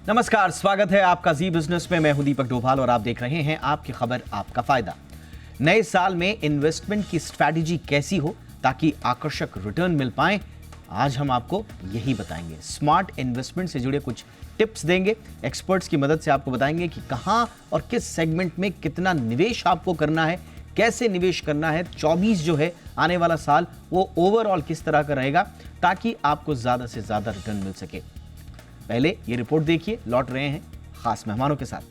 नमस्कार, स्वागत है आपका जी बिजनेस में। मैं हूं दीपक डोभाल और आप देख रहे हैं आपकी खबर आपका फायदा। नए साल में इन्वेस्टमेंट की स्ट्रैटेजी कैसी हो ताकि आकर्षक रिटर्न मिल पाए, आज हम आपको यही बताएंगे। स्मार्ट इन्वेस्टमेंट से जुड़े कुछ टिप्स देंगे, एक्सपर्ट्स की मदद से आपको बताएंगे कि कहां और किस सेगमेंट में कितना निवेश आपको करना है, कैसे निवेश करना है। 24 जो है आने वाला साल, वो ओवरऑल किस तरह का रहेगा ताकि आपको ज्यादा से ज्यादा रिटर्न मिल सके। पहले ये रिपोर्ट देखिए, लौट रहे हैं खास मेहमानों के साथ।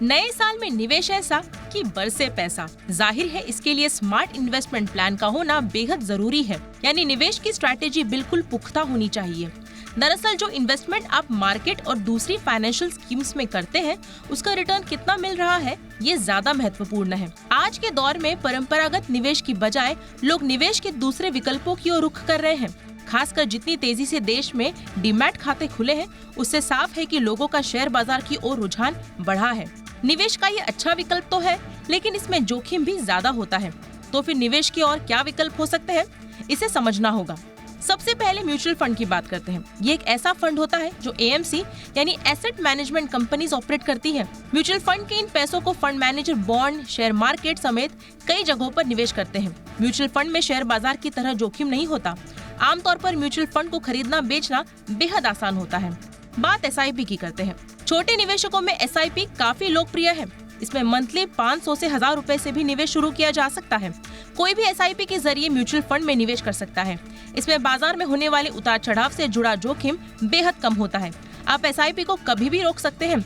नए साल में निवेश ऐसा कि बरसे पैसा। जाहिर है इसके लिए स्मार्ट इन्वेस्टमेंट प्लान का होना बेहद जरूरी है, यानी निवेश की स्ट्रैटेजी बिल्कुल पुख्ता होनी चाहिए। दरअसल जो इन्वेस्टमेंट आप मार्केट और दूसरी फाइनेंशियल स्कीम्स में करते हैं, उसका रिटर्न कितना मिल रहा है, ये ज्यादा महत्वपूर्ण है। आज के दौर में परंपरागत निवेश की बजाय लोग निवेश के दूसरे विकल्पों की ओर रुख कर रहे हैं। खासकर जितनी तेजी से देश में डीमैट खाते खुले हैं, उससे साफ है कि लोगों का शेयर बाजार की ओर रुझान बढ़ा है। निवेश का ये अच्छा विकल्प तो है, लेकिन इसमें जोखिम भी ज्यादा होता है। तो फिर निवेश के और क्या विकल्प हो सकते हैं, इसे समझना होगा। सबसे पहले म्यूचुअल फंड की बात करते हैं। ये एक ऐसा फंड होता है जो एएमसी यानी एसेट मैनेजमेंट कंपनीज ऑपरेट करती है। म्यूचुअल फंड के इन पैसों को fund manager bond, share market समेत कई जगहों पर निवेश करते हैं। म्यूचुअल फंड में शेयर बाजार की तरह जोखिम नहीं होता। आमतौर पर म्यूचुअल फंड को खरीदना बेचना बेहद आसान होता है। बात एसआईपी की करते हैं। छोटे निवेशकों में एसआईपी काफी लोकप्रिय है। इसमें मंथली 500 से 1000 रुपए से भी निवेश शुरू किया जा सकता है। कोई भी एसआईपी के जरिए म्यूचुअल फंड में निवेश कर सकता है। इसमें बाजार में होने वाले उतार चढ़ाव से जुड़ा जोखिम बेहद कम होता है। आप एसआईपी को कभी भी रोक सकते हैं।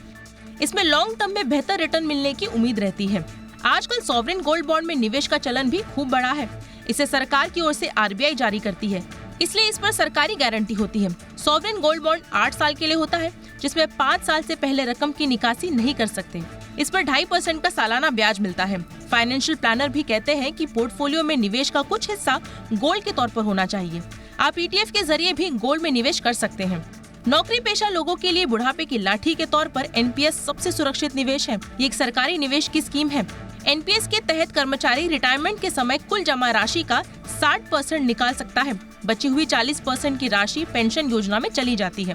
इसमें लॉन्ग टर्म में बेहतर रिटर्न मिलने की उम्मीद रहती है। आजकल सॉवरेन गोल्ड बॉन्ड में निवेश का चलन भी खूब बढ़ा है। इसे सरकार की ओर से आरबीआई जारी करती है, इसलिए इस पर सरकारी गारंटी होती है। सॉवरेन गोल्ड बॉन्ड 8 साल के लिए होता है, जिसमें 5 साल से पहले रकम की निकासी नहीं कर सकते। इस पर 2.5% का सालाना ब्याज मिलता है। फाइनेंशियल प्लानर भी कहते हैं कि पोर्टफोलियो में निवेश का कुछ हिस्सा गोल्ड के तौर पर होना चाहिए। आप ईटीएफ के जरिए भी गोल्ड में निवेश कर सकते हैं। नौकरी पेशा लोगों के लिए बुढ़ापे की लाठी के तौर पर एनपीएस सबसे सुरक्षित निवेश है। ये एक सरकारी निवेश की स्कीम है। एनपीएस के तहत कर्मचारी रिटायरमेंट के समय कुल जमा राशि का 60% निकाल सकता है। बची हुई 40% की राशि पेंशन योजना में चली जाती है।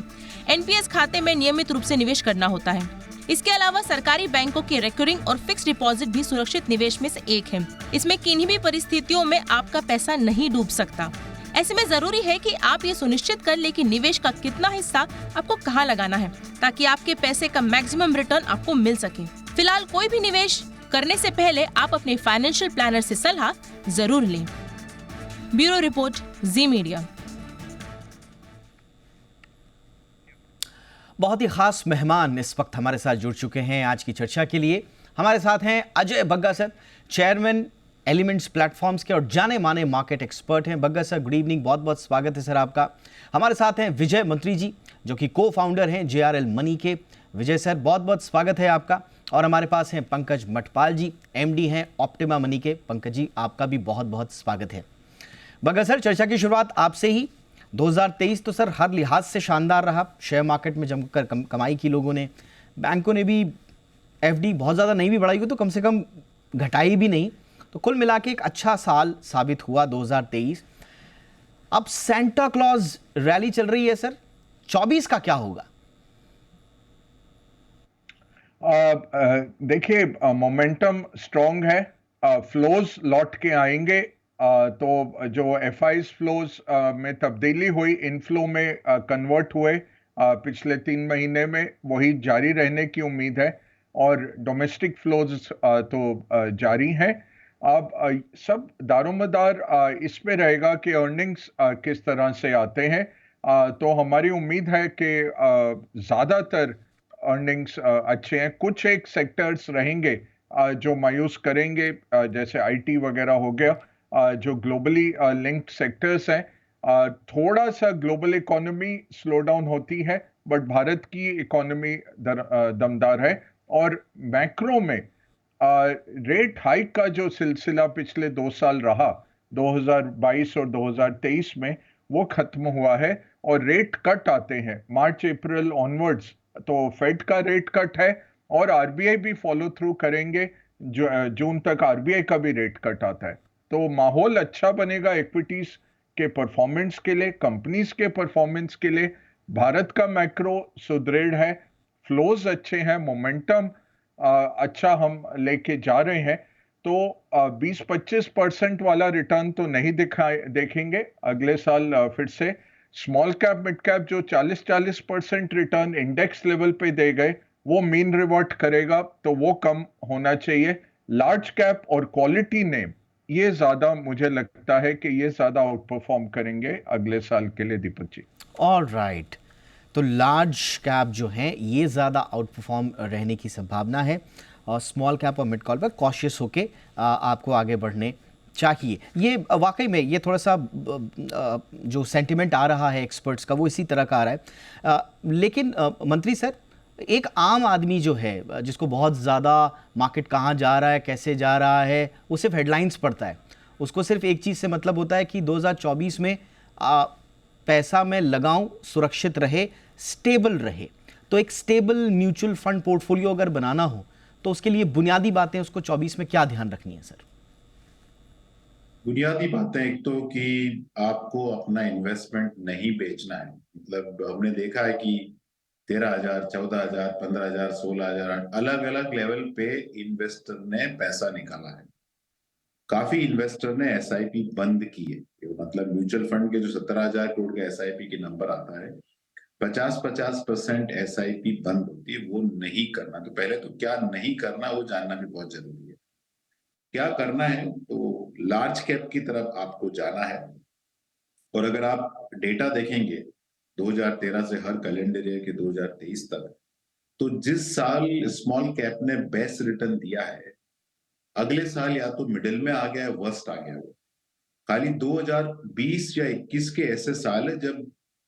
एनपीएस खाते में नियमित रूप से निवेश करना होता है। इसके अलावा सरकारी बैंकों के रिकरिंग और फिक्स डिपॉजिट भी सुरक्षित निवेश में से एक है। इसमें किन्हीं भी परिस्थितियों में आपका पैसा नहीं डूब सकता। ऐसे में जरूरी है कि आप ये सुनिश्चित कर ले कि निवेश का कितना हिस्सा आपको कहाँ लगाना है, ताकि आपके पैसे का मैक्सिमम रिटर्न आपको मिल सके। फिलहाल कोई भी निवेश करने से पहले आप अपने फाइनेंशियल प्लानर से सलाह जरूर लें। ब्यूरो रिपोर्ट, जी मीडिया। बहुत ही खास मेहमान इस वक्त हमारे साथ जुड़ चुके हैं आज की चर्चा के लिए। हमारे साथ हैं Ajay Bagga sir, chairman elements platforms के और जाने माने मार्केट एक्सपर्ट हैं। बग्गा सर, गुड इवनिंग, बहुत बहुत स्वागत है सर आपका। हमारे साथ हैं विजय मंत्री जी, जो कि को फाउंडर हैं जेआरएल मनी के। विजय सर, बहुत बहुत स्वागत है आपका। और हमारे पास हैं पंकज मटपाल जी, एमडी हैं ऑप्टिमा मनी के। पंकज जी, आपका भी बहुत बहुत स्वागत है। बग्गा सर, चर्चा की शुरुआत आपसे ही। 2023 तो सर हर लिहाज से शानदार रहा। शेयर मार्केट में जमकर कमाई की लोगों ने, बैंकों ने भी एफडी बहुत ज़्यादा नहीं भी बढ़ाई हो तो कम से कम घटाई भी नहीं। तो कुल मिला के एक अच्छा साल साबित हुआ 2023। अब सेंटा क्लॉज रैली चल रही है सर, 24 का क्या होगा? देखिए, मोमेंटम स्ट्रॉन्ग है। फ्लोज लौट के आएंगे। तो जो एफआईज फ्लोज में तब्दीली हुई, इनफ्लो में कन्वर्ट हुए पिछले 3 महीने में, वही जारी रहने की उम्मीद है। और डोमेस्टिक फ्लोज तो जारी हैं। अब सब दारोमदार इस पे रहेगा कि अर्निंग्स किस तरह से आते हैं। तो हमारी उम्मीद है कि ज़्यादातर अर्निंग्स अच्छे हैं। कुछ एक सेक्टर्स रहेंगे जो मायूस करेंगे, जैसे आईटी वगैरह हो गया, जो ग्लोबली लिंक्ड सेक्टर्स हैं। थोड़ा सा ग्लोबल इकोनॉमी स्लो डाउन होती है, बट भारत की इकोनॉमी दमदार है। और मैक्रो में रेट हाइक का जो सिलसिला पिछले 2 साल रहा, 2022 और 2023 में, वो खत्म हुआ है और रेट कट आते हैं मार्च अप्रैल ऑनवर्ड्स। तो फेड का रेट कट है और आरबीआई भी फॉलो थ्रू करेंगे। जून तक आरबीआई का भी रेट कट आता है, तो माहौल अच्छा बनेगा इक्विटीज के परफॉर्मेंस के लिए, कंपनीज के परफॉर्मेंस के लिए। भारत का मैक्रो सुदृढ़ है, फ्लोज अच्छे हैं, मोमेंटम अच्छा हम लेके जा रहे हैं। तो 20-25% वाला रिटर्न तो नहीं देखेंगे अगले साल। फिर से स्मॉल कैप मिड कैप जो 40-40% रिटर्न इंडेक्स लेवल पे दे गए, वो मीन रिवर्ट करेगा, तो वो कम होना चाहिए। लार्ज कैप और क्वालिटी नेम, ये ज्यादा मुझे लगता है कि ये ज्यादा आउट परफॉर्म करेंगे अगले साल के लिए, दीपक जी। ऑल राइट, तो लार्ज कैप जो है ये ज़्यादा आउट परफॉर्म रहने की संभावना है, और स्मॉल कैप और मिड कॉल पर कॉशियस होके आपको आगे बढ़ने चाहिए। ये वाकई में ये थोड़ा सा जो सेंटिमेंट आ रहा है एक्सपर्ट्स का वो इसी तरह का आ रहा है। लेकिन मंत्री सर, एक आम आदमी जो है जिसको बहुत ज़्यादा मार्केट कहाँ जा रहा है, कैसे जा रहा है, वो सिर्फ हेडलाइंस पढ़ता है, उसको सिर्फ एक चीज़ से मतलब होता है कि 2024 में पैसा मैं लगाऊं, सुरक्षित रहे, स्टेबल रहे। तो एक स्टेबल म्यूचुअल फंड पोर्टफोलियो अगर बनाना हो तो उसके लिए बुनियादी बातें उसको 24 में क्या ध्यान रखनी है सर? बुनियादी बातें एक तो कि आपको अपना इन्वेस्टमेंट नहीं बेचना है। मतलब हमने देखा है कि 13,000, 14,000, 15,000, 16,000 अलग अलग लेवल पे इन्वेस्टर ने पैसा निकाला है। काफी इन्वेस्टर ने एसआईपी बंद की है। मतलब म्यूचुअल फंड के जो 17,000 करोड़ के एसआईपी के नंबर आता है, 50-50% एसआईपी बंद होती है, वो नहीं करना। तो पहले तो क्या नहीं करना वो जानना भी बहुत जरूरी है। क्या करना है, तो लार्ज कैप की तरफ आपको जाना है। और अगर आप डेटा देखेंगे 2013 से हर कैलेंडर ईयर के 2023 तक, तो जिस साल स्मॉल कैप ने बेस्ट रिटर्न दिया है, अगले साल या तो मिडिल में आ गया है, वर्स्ट आ गया वो। खाली 2020 या 21 के ऐसे साल है जब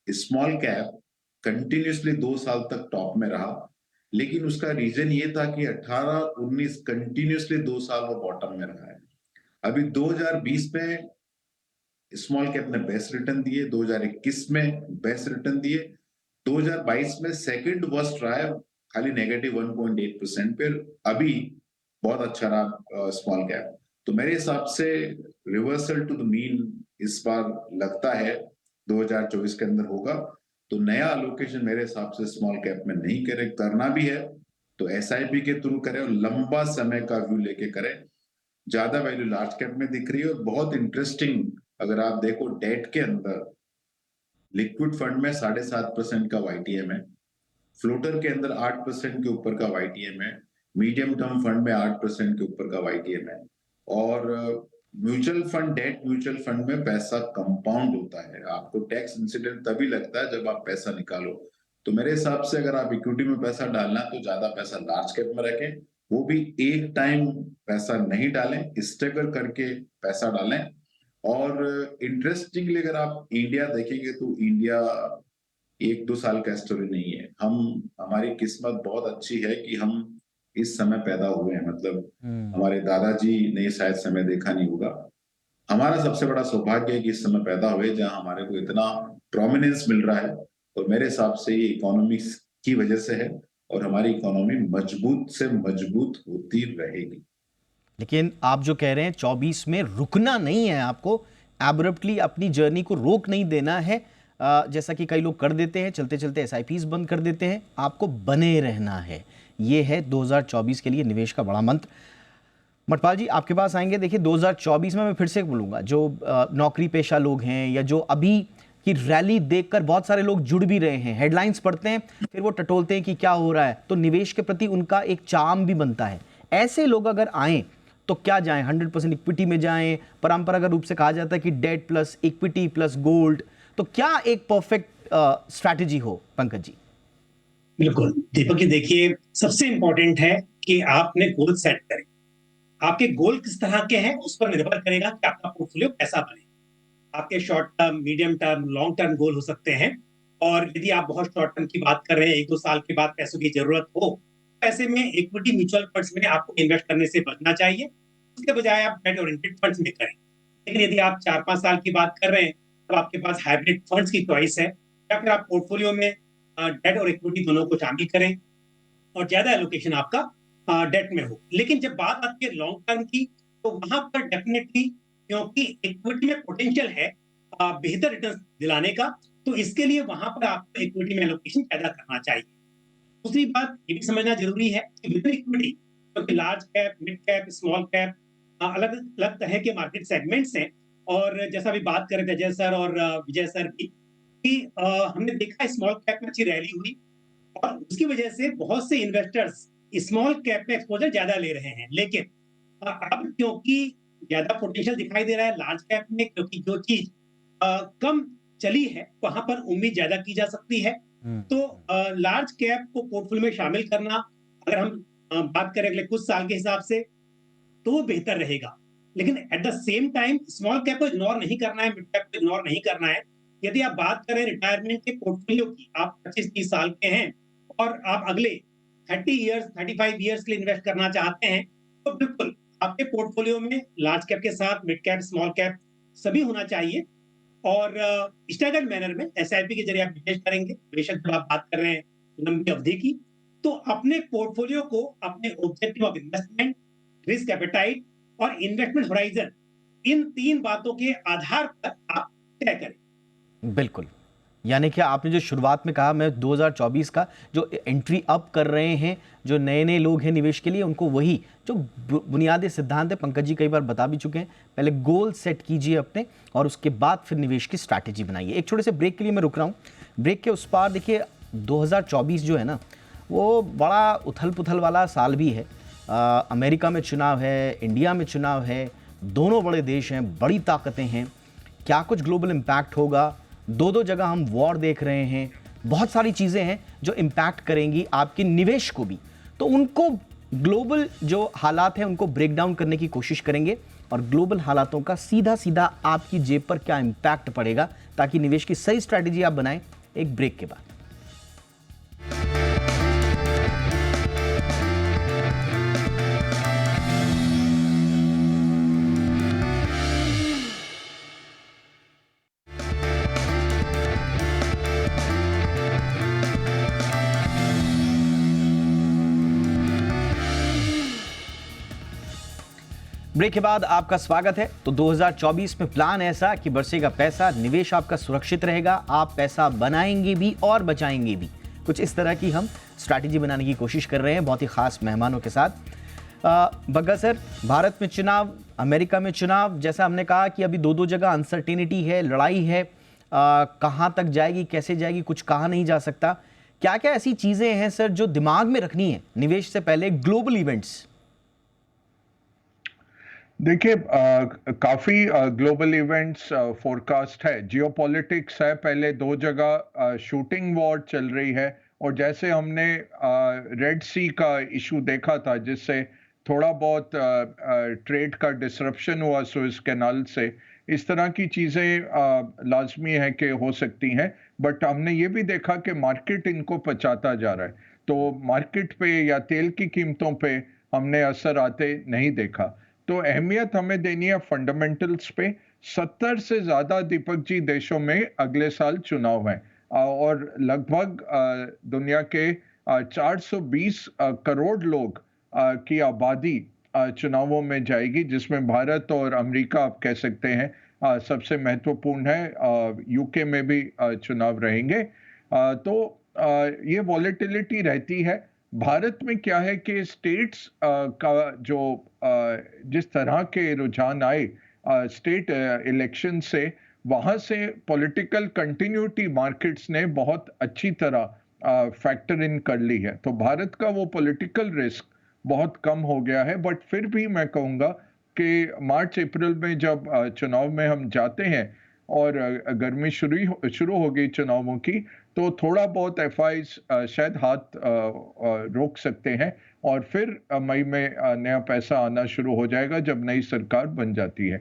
स्मॉल कैप कंटिन्यूसली 2 साल तक टॉप में रहा, लेकिन उसका रीजन ये था कि 18-19 कंटिन्यूसली 2 साल वो बॉटम में रहा है। अभी 2020 में स्मॉल कैप ने बेस्ट रिटर्न दिए, 2021 में बेस्ट रिटर्न दिए, 2022 में सेकंड वर्स्ट रहा है, खाली -1.8%। फिर अभी बहुत अच्छा रहा स्मॉल कैप। तो मेरे हिसाब से रिवर्सल टू द मीन इस बार लगता है 2024 के अंदर होगा। तो नया अलोकेशन मेरे हिसाब से स्मॉल कैप में नहीं करना भी है तो एसआईपी के थ्रू करें और लंबा समय का व्यू लेके करें। ज्यादा वैल्यू लार्ज कैप में दिख रही है। और बहुत इंटरेस्टिंग, अगर आप देखो डेट के अंदर लिक्विड फंड में 7.5% का वाईटीएम है, फ्लोटर के अंदर 8% के ऊपर का वाईटीएम है, मीडियम टर्म फंड में 8% के ऊपर का वाईटीएम है, और mutual fund, debt mutual fund में पैसा कंपाउंड होता है। आपको टैक्स इंसिडेंट तभी लगता है जब आप पैसा निकालो। तो मेरे हिसाब से अगर आप इक्विटी में पैसा डालना तो ज्यादा पैसा लार्ज कैप में रखें, वो भी एक टाइम पैसा नहीं डालें, स्टेगल करके पैसा डालें। और इंटरेस्टिंगली अगर आप इंडिया देखेंगे तो इंडिया 1-2 साल का स्टोरी नहीं है। हमारी किस्मत बहुत अच्छी है कि हम इस समय पैदा हुए हैं। मतलब हमारे दादाजी ने शायद समय देखा नहीं होगा। हमारा सबसे बड़ा सौभाग्य है कि इस समय पैदा हुए जहां हमारे को इतना प्रोमिनेंस मिल रहा है। और मेरे हिसाब से ये इकोनॉमिक्स की वजह से है, और हमारी इकोनॉमी मजबूत से मजबूत होती रहेगी। लेकिन आप जो कह रहे हैं 24 में रुकना नहीं है, आपको एब्रप्टली अपनी जर्नी को रोक नहीं देना है, जैसा कि कई लोग कर देते हैं, चलते चलते एसआईपीज बंद कर देते हैं। आपको बने रहना है, ये है 2024 के लिए निवेश का बड़ा मंत्र। मटपाल जी आपके पास आएंगे। देखिए 2024 में मैं फिर से बोलूँगा, जो नौकरी पेशा लोग हैं या जो अभी की रैली देखकर बहुत सारे लोग जुड़ भी रहे हैं, हेडलाइंस पढ़ते हैं फिर वो टटोलते हैं कि क्या हो रहा है, तो निवेश के प्रति उनका एक चार्म भी बनता है। ऐसे लोग अगर आएँ तो क्या जाएं? 100% इक्विटी में जाएं? परंपरागत रूप से कहा जाता है कि debt plus equity plus gold, तो क्या एक परफेक्ट स्ट्रैटेजी हो पंकज जी? बिल्कुल दीपक जी, देखिए सबसे इंपॉर्टेंट है कि आपने गोल सेट करें। आपके गोल किस तरह के हैं उस पर निर्भर करेगा कि आपका पोर्टफोलियो कैसा बने। आपके short term, medium term, long term goal हो सकते हैं। और यदि आप बहुत शॉर्ट टर्म की बात कर रहे हैं, 1-2 साल के बाद पैसों की जरूरत हो, ऐसे में इक्विटी म्यूचुअल फंड्स में आपको इन्वेस्ट करने से बचना चाहिए। उसके बजाय आप डेट ओरिएंटेड फंड्स में करें। लेकिन यदि आप 4-5 साल की बात कर रहे हैं तो आपके पास हाइब्रिड फंड्स की चॉइस है, या फिर आप पोर्टफोलियो में डेट और इक्विटी दोनों को शामिल करें। और ज्यादा एलोकेशन आपका डेट में हो। लेकिन जब बात आती है लॉन्ग टर्म की, तो वहां पर डेफिनेटली, क्योंकि इक्विटी में पोटेंशियल है बेहतर रिटर्न दिलाने का, तो इसके लिए वहां पर आपको इक्विटी में एलोकेशन पैदा करना चाहिए। दूसरी बात ये भी समझना जरूरी है कि विद इन इक्विटी, क्योंकि large cap, mid cap, small cap अलग अलग तरह के मार्केट सेगमेंट्स हैं। और जैसा अभी बात कर रहे थे अजय सर और विजय सर की, कि हमने देखा स्मॉल कैप में अच्छी रैली हुई, और उसकी वजह से बहुत से इन्वेस्टर्स स्मॉल कैप में एक्सपोजर ज्यादा ले रहे हैं। लेकिन अब क्योंकि ज्यादा पोटेंशियल दिखाई दे रहा है लार्ज कैप में, क्योंकि जो चीज कम चली है वहां पर उम्मीद ज्यादा की जा सकती है। तो लार्ज कैप को पोर्टफोलियो में शामिल करना, अगर हम बात करें अगले कुछ साल के हिसाब से, तो वो बेहतर रहेगा। लेकिन at the same time small cap को इग्नोर नहीं करना है, मिड कैप को इग्नोर नहीं करना है। यदि आप बात करें रिटायरमेंट के पोर्टफोलियो की, आप 25-30 साल के हैं और आप अगले 30 इयर्स 35 इयर्स के लिए इन्वेस्ट करना चाहते हैं, तो बिल्कुल आपके पोर्टफोलियो में लार्ज कैप के साथ मिड कैप, स्मॉल कैप सभी होना चाहिए। और स्टैगर्ड मैनर में एसआईपी के जरिए आप निवेश करेंगे। बेशक जब आप बात कर रहे हैं लंबी अवधि की, तो अपने पोर्टफोलियो को अपने objective of investment, risk appetite और इन्वेस्टमेंट होराइजन, इन 3 बातों के आधार पर आप तय करें। बिल्कुल, यानी कि आपने जो शुरुआत में कहा, मैं 2024 का जो एंट्री अप कर रहे हैं, जो नए नए लोग हैं निवेश के लिए, उनको वही जो बुनियादी सिद्धांत है, पंकज जी कई बार बता भी चुके हैं, पहले गोल सेट कीजिए अपने और उसके बाद फिर निवेश की स्ट्रैटेजी बनाइए। एक छोटे से ब्रेक के लिए मैं रुक रहा हूँ। ब्रेक के उस पार देखिए 2024 जो है ना, वो बड़ा उथल पुथल वाला साल भी है। अमेरिका में चुनाव है, इंडिया में चुनाव है, दोनों बड़े देश हैं, बड़ी ताकतें हैं, क्या कुछ ग्लोबल इम्पैक्ट होगा, दो जगह हम वॉर देख रहे हैं, बहुत सारी चीज़ें हैं जो इम्पैक्ट करेंगी आपके निवेश को भी। तो उनको ग्लोबल जो हालात हैं उनको ब्रेक डाउन करने की कोशिश करेंगे और ग्लोबल हालातों का सीधा सीधा आपकी जेब पर क्या इम्पैक्ट पड़ेगा, ताकि निवेश की सही स्ट्रैटेजी आप बनाएं। एक ब्रेक के बाद। ब्रेक के बाद आपका स्वागत है। तो 2024 में प्लान ऐसा कि बरसेगा पैसा, निवेश आपका सुरक्षित रहेगा, आप पैसा बनाएंगे भी और बचाएंगे भी। कुछ इस तरह की हम स्ट्रैटेजी बनाने की कोशिश कर रहे हैं बहुत ही खास मेहमानों के साथ। बग्गा सर, भारत में चुनाव, अमेरिका में चुनाव, जैसा हमने कहा कि अभी दो जगह अनसर्टेनिटी है, लड़ाई है, कहाँ तक जाएगी, कैसे जाएगी, कुछ कहा नहीं जा सकता। क्या क्या ऐसी चीज़ें हैं सर जो दिमाग में रखनी है निवेश से पहले? ग्लोबल इवेंट्स देखिए, काफी ग्लोबल इवेंट्स फोरकास्ट है। जियोपॉलिटिक्स है, पहले 2 जगह शूटिंग वॉर चल रही है, और जैसे हमने रेड सी का इशू देखा था, जिससे थोड़ा बहुत ट्रेड का डिसरप्शन हुआ सुएज कैनाल से, इस तरह की चीजें लाजमी है कि हो सकती हैं। बट हमने ये भी देखा कि मार्केट इनको पचाता जा रहा है, तो मार्केट पे या तेल की कीमतों पे हमने असर आते नहीं देखा। तो अहमियत हमें देनी है फंडामेंटल्स पे। 70 से ज्यादा दीपक जी देशों में अगले साल चुनाव है, और लगभग दुनिया के 420 करोड़ लोग की आबादी चुनावों में जाएगी, जिसमें भारत और अमेरिका आप कह सकते हैं सबसे महत्वपूर्ण है। यूके में भी चुनाव रहेंगे। तो ये वॉलेटिलिटी रहती है। भारत में क्या है कि स्टेट्स का जो जिस तरह के रुझान आए स्टेट इलेक्शन से, वहां से पॉलिटिकल कंटिन्यूटी मार्केट्स ने बहुत अच्छी तरह फैक्टर इन कर ली है। तो भारत का वो पॉलिटिकल रिस्क बहुत कम हो गया है। बट फिर भी मैं कहूँगा कि मार्च अप्रैल में जब चुनाव में हम जाते हैं और गर्मी शुरू हो गई चुनावों की, तो थोड़ा बहुत एफआईज शायद हाथ रोक सकते हैं, और फिर मई में नया पैसा आना शुरू हो जाएगा जब नई सरकार बन जाती है।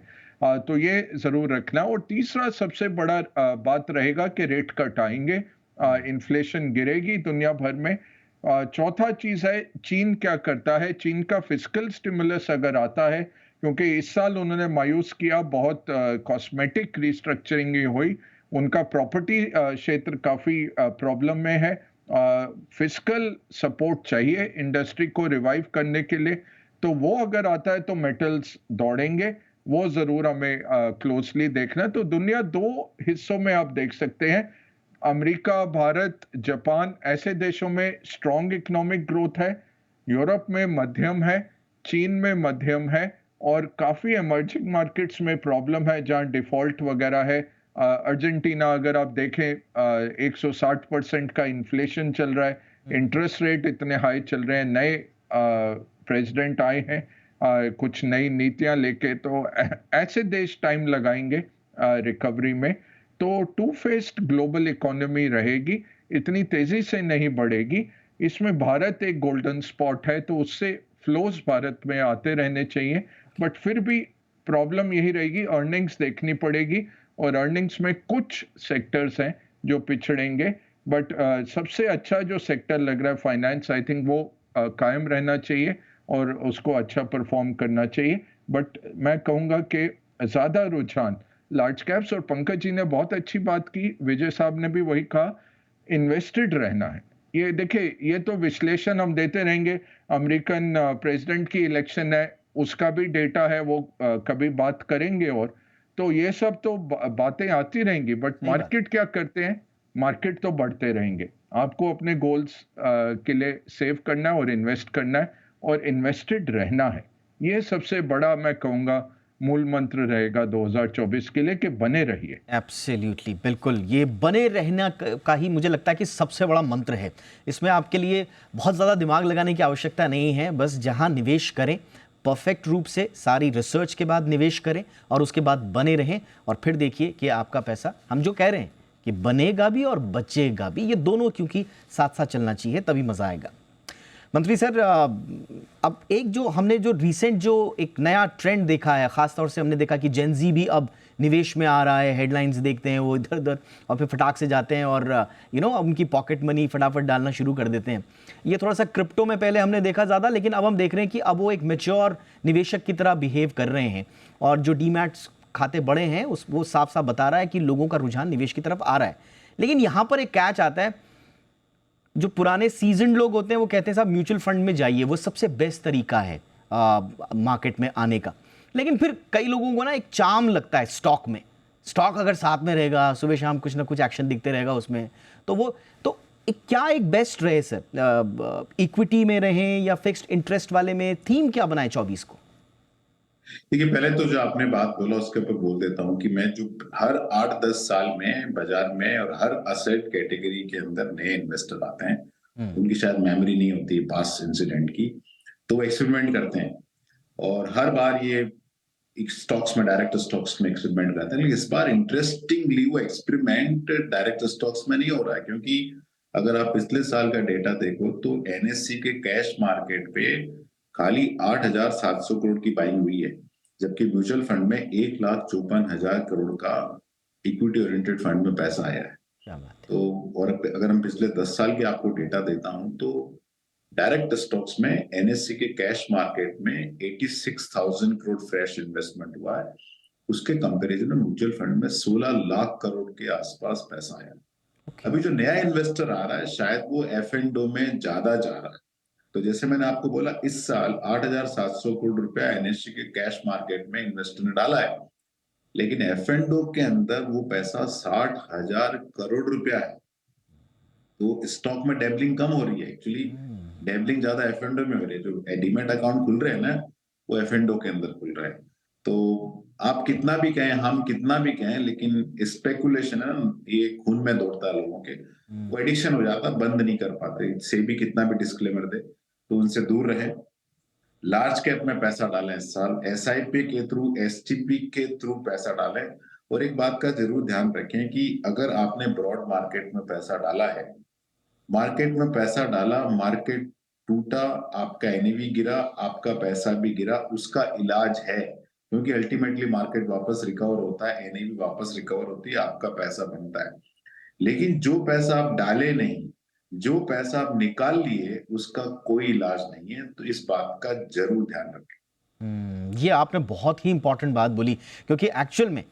तो ये जरूर रखना। और तीसरा सबसे बड़ा बात रहेगा कि रेट कट आएंगे, इन्फ्लेशन गिरेगी दुनिया भर में। चौथा चीज है चीन क्या करता है। चीन का फिस्कल स्टिमुलस अगर आता है, क्योंकि इस साल उन्होंने मायूस किया, बहुत कॉस्मेटिक रिस्ट्रक्चरिंग हुई, उनका प्रॉपर्टी क्षेत्र काफी प्रॉब्लम में है, फिस्कल सपोर्ट चाहिए इंडस्ट्री को रिवाइव करने के लिए, तो वो अगर आता है तो मेटल्स दौड़ेंगे, वो जरूर हमें क्लोजली देखना है। तो दुनिया दो हिस्सों में आप देख सकते हैं, अमेरिका, भारत, जापान ऐसे देशों में स्ट्रॉन्ग इकोनॉमिक ग्रोथ है, यूरोप में मध्यम है, चीन में मध्यम है, और काफी इमर्जिंग मार्केट्स में प्रॉब्लम है जहां डिफॉल्ट वगैरह है। अर्जेंटीना अगर आप देखें 160% का इन्फ्लेशन चल रहा है, इंटरेस्ट रेट इतने हाई चल रहे हैं, नए प्रेसिडेंट आए हैं कुछ नई नीतियां लेके, तो ऐसे देश टाइम लगाएंगे रिकवरी में। तो टू फेस्ड ग्लोबल इकोनॉमी रहेगी, इतनी तेजी से नहीं बढ़ेगी। इसमें भारत एक गोल्डन स्पॉट है, तो उससे फ्लोज भारत में आते रहने चाहिए, बट फिर भी प्रॉब्लम यही रहेगी, अर्निंग्स देखनी पड़ेगी, और अर्निंग्स में कुछ सेक्टर्स हैं जो पिछड़ेंगे, बट सबसे अच्छा जो सेक्टर लग रहा है फाइनेंस, आई थिंक वो कायम रहना चाहिए और उसको अच्छा परफॉर्म करना चाहिए। बट मैं कहूँगा कि ज़्यादा रुझान लार्ज कैप्स, और पंकज जी ने बहुत अच्छी बात की, विजय साहब ने भी वही कहा, इन्वेस्टेड रहना है। ये देखिए, ये तो विश्लेषण हम देते रहेंगे, अमेरिकन प्रेसिडेंट की इलेक्शन है, उसका भी डेटा है, वो कभी बात करेंगे, और तो ये सब तो बातें आती रहेंगी, बट मार्केट क्या करते हैं, मार्केट तो बढ़ते रहेंगे। आपको अपने गोल्स के लिए सेव करना है और इन्वेस्ट करना है और इन्वेस्टेड रहना है। ये सबसे बड़ा मैं कहूँगा मूल मंत्र रहेगा 2024 के लिए, कि बने रहिए। एब्सोल्युटली, बिल्कुल, ये बने रहना का ही मुझे लगता है कि सबसे बड़ा मंत्र है। इसमें आपके लिए बहुत ज़्यादा दिमाग लगाने की आवश्यकता नहीं है, बस जहाँ निवेश करें परफेक्ट रूप से सारी रिसर्च के बाद निवेश करें और उसके बाद बने रहें, और फिर देखिए कि आपका पैसा, हम जो कह रहे हैं कि बनेगा भी और बचेगा भी, ये दोनों क्योंकि साथ साथ चलना चाहिए, तभी मज़ा आएगा। मंत्री सर, अब एक जो हमने जो रिसेंट जो एक नया ट्रेंड देखा है, ख़ास तौर से हमने देखा कि जेन ज़ी भी अब निवेश में आ रहा है, हेडलाइंस देखते हैं वो इधर उधर और फिर फटाक से जाते हैं और उनकी पॉकेट मनी फटाफट डालना शुरू कर देते हैं। ये थोड़ा सा क्रिप्टो में पहले हमने देखा ज़्यादा, लेकिन अब हम देख रहे हैं कि अब वो एक मैच्योर निवेशक की तरह बिहेव कर रहे हैं, और जो डीमैट्स खाते बड़े हैं वो साफ साफ बता रहा है कि लोगों का रुझान निवेश की तरफ आ रहा है। लेकिन यहाँ पर एक कैच आता है, जो पुराने सीजन लोग होते हैं वो कहते हैं साहब म्यूचुअल फंड में जाइए, वो सबसे बेस्ट तरीका है मार्केट में आने का। लेकिन फिर कई लोगों को ना एक चार्म लगता है स्टॉक में, स्टॉक अगर साथ में रहेगा, सुबह शाम कुछ ना कुछ एक्शन दिखते रहेगा उसमें, तो क्या एक बेस्ट रहे सर, इक्विटी में रहें या फिक्स्ड इंटरेस्ट वाले में, थीम क्या बनाए 24 को? देखिए, पहले तो जो आपने बात बोला उसके ऊपर बोल देता हूँ कि मैं जो हर 8-10 साल में बाजार में और हर असेट कैटेगरी के अंदर नए इन्वेस्टर आते हैं, उनकी शायद मेमोरी नहीं होती पास्ट इंसिडेंट की, तो वो एक्सपेरिमेंट करते हैं, और हर बार ये स्टॉक्स में, डायरेक्ट स्टॉक्स में एक्सपेरिमेंट करते हैं। लेकिन इस बार इंटरेस्टिंगली वो एक्सपेरिमेंट डायरेक्ट स्टॉक्स में नहीं हो रहा है, क्योंकि अगर आप पिछले साल का डेटा देखो तो एनएससी के कैश मार्केट पे खाली 8,700 करोड़ की बाइंग हुई है, जबकि म्यूचुअल फंड में 1,54,000 करोड़ का इक्विटी ओरिएंटेड फंड में पैसा आया है। तो और अगर हम पिछले 10 साल के आपको डेटा देता हूं, तो डायरेक्ट स्टॉक्स में एनएससी के कैश मार्केट में 86,000 करोड़ फ्रेश इन्वेस्टमेंट हुआ है। उसके कंपैरिजन में म्यूचुअल फंड में 16 लाख करोड़ के आसपास पैसा आया। अभी जो नया इन्वेस्टर आ रहा है, शायद वो एफ&ओ में ज्यादा जा रहा है। तो जैसे मैंने आपको बोला, इस साल 8,700 करोड़ रुपया एनएससी के कैश मार्केट में इन्वेस्टर ने डाला है, लेकिन एफ&ओ के अंदर वो पैसा 60,000 करोड़ रुपया है। तो स्टॉक में डैबलिंग कम हो रही है, एक्चुअली डैबलिंग ज्यादा एफ&ओ में हो रही है। जो डीमैट अकाउंट खुल रहे हैं ना, वो एफ&ओ के अंदर खुल रहे हैं। तो आप कितना भी कहें, हम कितना भी कहें, लेकिन स्पेकुलेशन है ना, ये खून में दौड़ता है लोगों के, वो एडिक्शन हो जाता, बंद नहीं कर पाते। सेबी कितना भी डिस्क्लेमर दे, तो उनसे दूर रहे। लार्ज कैप में पैसा डालें इस साल, एसआईपी के थ्रू, एसटीपी के थ्रू पैसा डालें। और एक बात का जरूर ध्यान रखें कि अगर आपने ब्रॉड मार्केट में पैसा डाला है, मार्केट में पैसा डाला, मार्केट टूटा, आपका एनएवी गिरा, आपका पैसा भी गिरा, उसका इलाज है, क्योंकि अल्टीमेटली मार्केट वापस रिकवर होता है, एनएवी वापस रिकवर होती है, आपका पैसा बनता है। लेकिन जो पैसा आप डाले नहीं, जो पैसा आप निकाल लिए, उसका कोई इलाज नहीं है। तो इस बात का जरूर ध्यान रखें। ये आपने बहुत ही इंपॉर्टेंट बात बोली, क्योंकि एक्चुअल में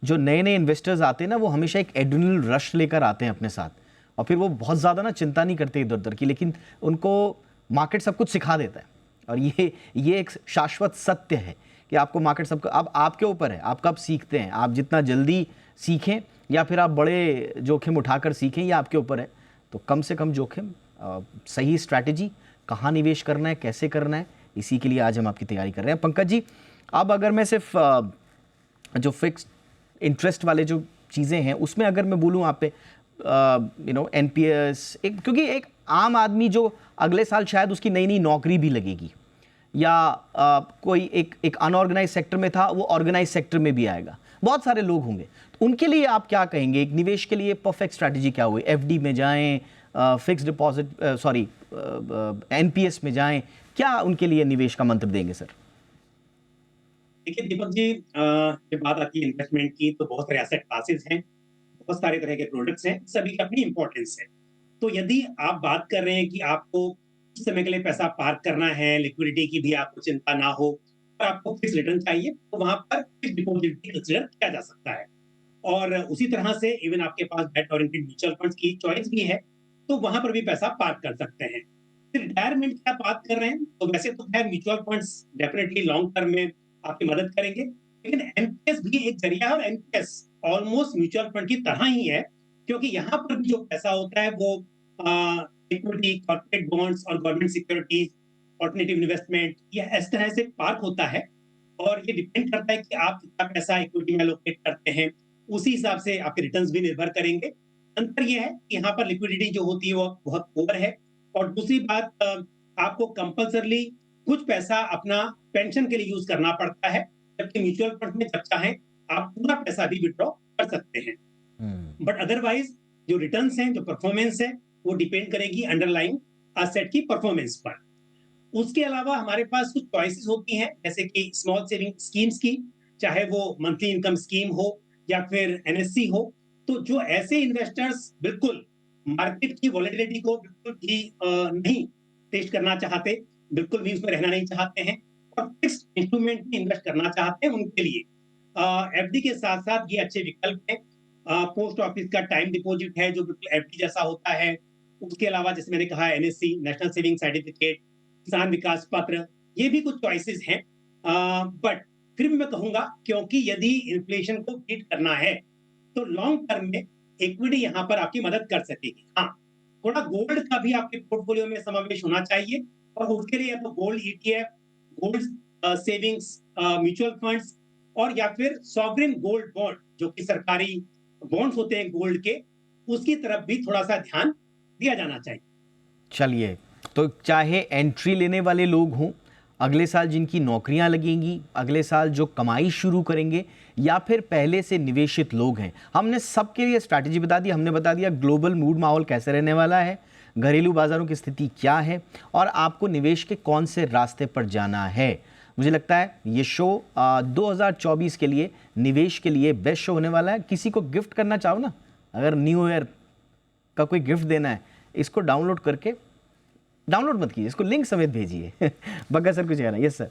जो नए नए इन्वेस्टर्स आते हैं ना, वो हमेशा एक एड्रेनल रश लेकर आते हैं अपने साथ, और फिर वो बहुत ज़्यादा ना चिंता नहीं करते इधर उधर की, लेकिन उनको मार्केट सब कुछ सिखा देता है। और ये एक शाश्वत सत्य है कि आपको मार्केट सब, अब आपके ऊपर है, आप कब सीखते हैं। आप जितना जल्दी सीखें या फिर आप बड़े जोखिम उठाकर सीखें, ये आपके ऊपर है। तो कम से कम जोखिम, सही स्ट्रैटेजी, कहाँ निवेश करना है, कैसे करना है, इसी के लिए आज हम आपकी तैयारी कर रहे हैं। पंकज जी, अब अगर मैं सिर्फ जो फिक्स्ड इंटरेस्ट वाले जो चीज़ें हैं उसमें अगर मैं बोलूँ आप पे एनपीएस, क्योंकि एक आम आदमी जो अगले साल शायद उसकी नई नई नौकरी भी लगेगी, या कोई एक अनऑर्गेनाइज सेक्टर में था वो ऑर्गेनाइज सेक्टर में भी आएगा, बहुत सारे लोग होंगे, तो उनके लिए आप क्या कहेंगे? एक निवेश के लिए परफेक्ट स्ट्रैटेजी क्या हुई? एफडी में जाएं, फिक्स डिपॉजिट, एनपीएस में जाएं, क्या उनके लिए निवेश का मंत्र देंगे सर? देखिए दीपक जी, जब बात आती है इन्वेस्टमेंट की तो बहुत सारे एसेट क्लासेस हैं, बहुत सारे तरह के प्रोडक्ट्स हैं, सभी की अपनी इंपॉर्टेंस है। तो यदि आप बात कर रहे हैं कि आपको कुछ समय के लिए पैसा पार्क करना है, लिक्विडिटी की भी आपको चिंता ना हो और आपको फिक्स रिटर्न चाहिए, तो वहां पर फिक्स डिपॉजिट भी कंसिडर किया जा सकता है। और उसी तरह से इवन आपके पास डेट ओरिएंटेड म्यूचुअल फंड्स की चॉइस भी है, तो वहां पर भी पैसा पार्क कर सकते हैं। फिर रिटायरमेंट की आप बात कर रहे हैं, तो वैसे तो खैर mutual funds definitely long term में आपकी मदद करेंगे, लेकिन एनपीएस भी एक जरिया है और एनपीएस ऑलमोस्ट म्यूचुअल फंड की तरह ही है, क्योंकि यहाँ पर भी जो पैसा होता है वो इक्विटी, कॉर्पोरेट बॉन्ड्स और गवर्नमेंट सिक्योरिटीज, ऑल्टरनेटिव इन्वेस्टमेंट, या इस तरह से पार्क होता है। और ये डिपेंड करता है कि आप कितना पैसा इक्विटी में एलोकेट करते हैं, उसी हिसाब से आपके रिटर्न्स भी निर्भर करेंगे। अंतर यह है कि यहाँ पर लिक्विडिटी जो होती है वो बहुत ओवर है, और दूसरी बात आपको कंपल्सरली कुछ पैसा अपना पेंशन के लिए यूज करना पड़ता है, जबकि म्यूचुअल फंड में जब चाहें आप पूरा पैसा भी विड्रॉ कर सकते हैं। बट अदरवाइज जो रिटर्न्स हैं, जो परफॉर्मेंस है, वो डिपेंड करेगी अंडरलाइंग एसेट की परफॉर्मेंस पर। उसके अलावा हमारे पास कुछ चॉइसेस होती हैं, जैसे कि स्मॉल सेविंग स्कीम्स की, चाहे वो मंथली इनकम स्कीम हो या फिर एनएससी हो। तो जो ऐसे इन्वेस्टर्स बिल्कुल मार्केट की वॉलेटिलिटी को बिल्कुल भी नहीं टेस्ट करना चाहते, बिल्कुल भी उसमें रहना नहीं चाहते हैं और फिक्स्ड इंस्ट्रूमेंट में इन्वेस्ट करना चाहते हैं, उनके लिए एफडी के साथ साथ ये अच्छे विकल्प हैं। पोस्ट ऑफिस का टाइम डिपॉजिट है जो बिल्कुल एफडी जैसा होता है। उसके अलावा जैसे मैंने कहा एनएससी, नेशनल सेविंग सर्टिफिकेट, किसान विकास पत्र, ये भी कुछ चॉइसेस हैं। बट फिर भी मैं कहूंगा, क्योंकि यदि इन्फ्लेशन को बीट करना है तो लॉन्ग टर्म में इक्विटी यहाँ पर आपकी मदद कर सकेगी। हाँ, थोड़ा गोल्ड का भी आपके पोर्टफोलियो में समावेश होना चाहिए, और उसके लिए या तो gold ETF, gold savings mutual funds, और या फिर सॉवरेन गोल्ड बॉन्ड जो कि सरकारी बॉन्ड्स होते हैं गोल्ड के, उसकी तरफ भी थोड़ा सा ध्यान दिया जाना चाहिए। चलिए, तो चाहे एंट्री लेने वाले लोग हों, अगले साल जिनकी नौकरियां लगेंगी, अगले साल जो कमाई शुरू करेंगे, या फिर पहले से निवेशित लोग हैं, हमने सबके लिए स्ट्रैटेजी बता दी। हमने बता दिया ग्लोबल मूड माहौल कैसे रहने वाला है, घरेलू बाजारों की स्थिति क्या है, और आपको निवेश के कौन से रास्ते पर जाना है। मुझे लगता है ये शो 2024 के लिए, निवेश के लिए बेस्ट शो होने वाला है। किसी को गिफ्ट करना चाहो ना, अगर न्यू ईयर का कोई गिफ्ट देना है, इसको डाउनलोड करके, डाउनलोड मत कीजिए, इसको लिंक समेत भेजिए। बग्गा सर कुछ कहना है? Yes sir.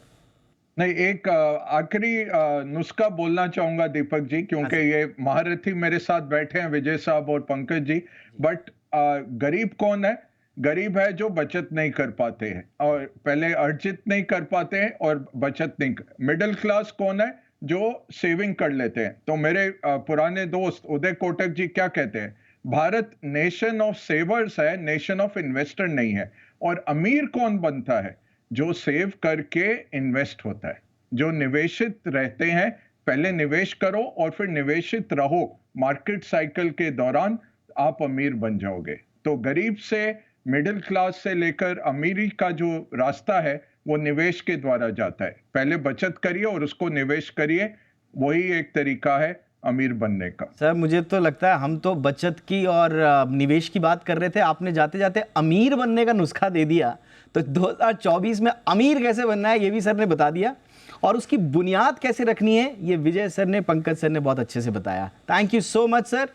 नहीं, एक आखिरी नुस्खा बोलना चाहूंगा दीपक जी, क्योंकि ये महारथी मेरे साथ बैठे हैं, विजय साहब और पंकज जी। बट गरीब कौन है? गरीब है जो बचत नहीं कर पाते हैं, और पहले अर्जित नहीं कर पाते हैं और बचत नहीं। मिडिल क्लास कौन है? जो सेविंग कर लेते हैं। तो मेरे पुराने दोस्त उदय कोटक जी क्या कहते हैं? भारत नेशन ऑफ सेवर्स है, नेशन ऑफ इन्वेस्टर नहीं है। और अमीर कौन बनता है? जो सेव करके इन्वेस्ट होता है, जो निवेशित रहते हैं। पहले निवेश करो और फिर निवेशित रहो, मार्केट साइकिल के दौरान आप अमीर बन जाओगे। तो गरीब से, मिडिल क्लास से लेकर अमीरी का जो रास्ता है वो निवेश के द्वारा जाता है। पहले बचत करिए और उसको निवेश करिए, वही एक तरीका है अमीर बनने का। सर मुझे तो लगता है हम तो बचत की और निवेश की बात कर रहे थे, आपने जाते जाते अमीर बनने का नुस्खा दे दिया। तो 2024 में अमीर कैसे बनना है ये भी सर ने बता दिया, और उसकी बुनियाद कैसे रखनी है ये विजय सर ने, पंकज सर ने बहुत अच्छे से बताया। Thank you so much sir.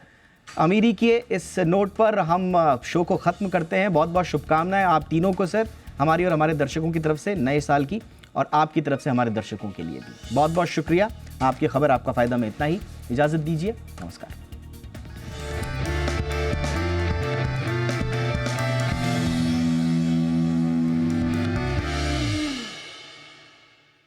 अमीरी के इस नोट पर हम शो को ख़त्म करते हैं। बहुत बहुत शुभकामनाएं आप तीनों को सर, हमारी और हमारे दर्शकों की तरफ से नए साल की, और आपकी तरफ से हमारे दर्शकों के लिए भी बहुत बहुत शुक्रिया। आपकी खबर, आपका फ़ायदा में इतना ही। इजाज़त दीजिए, नमस्कार।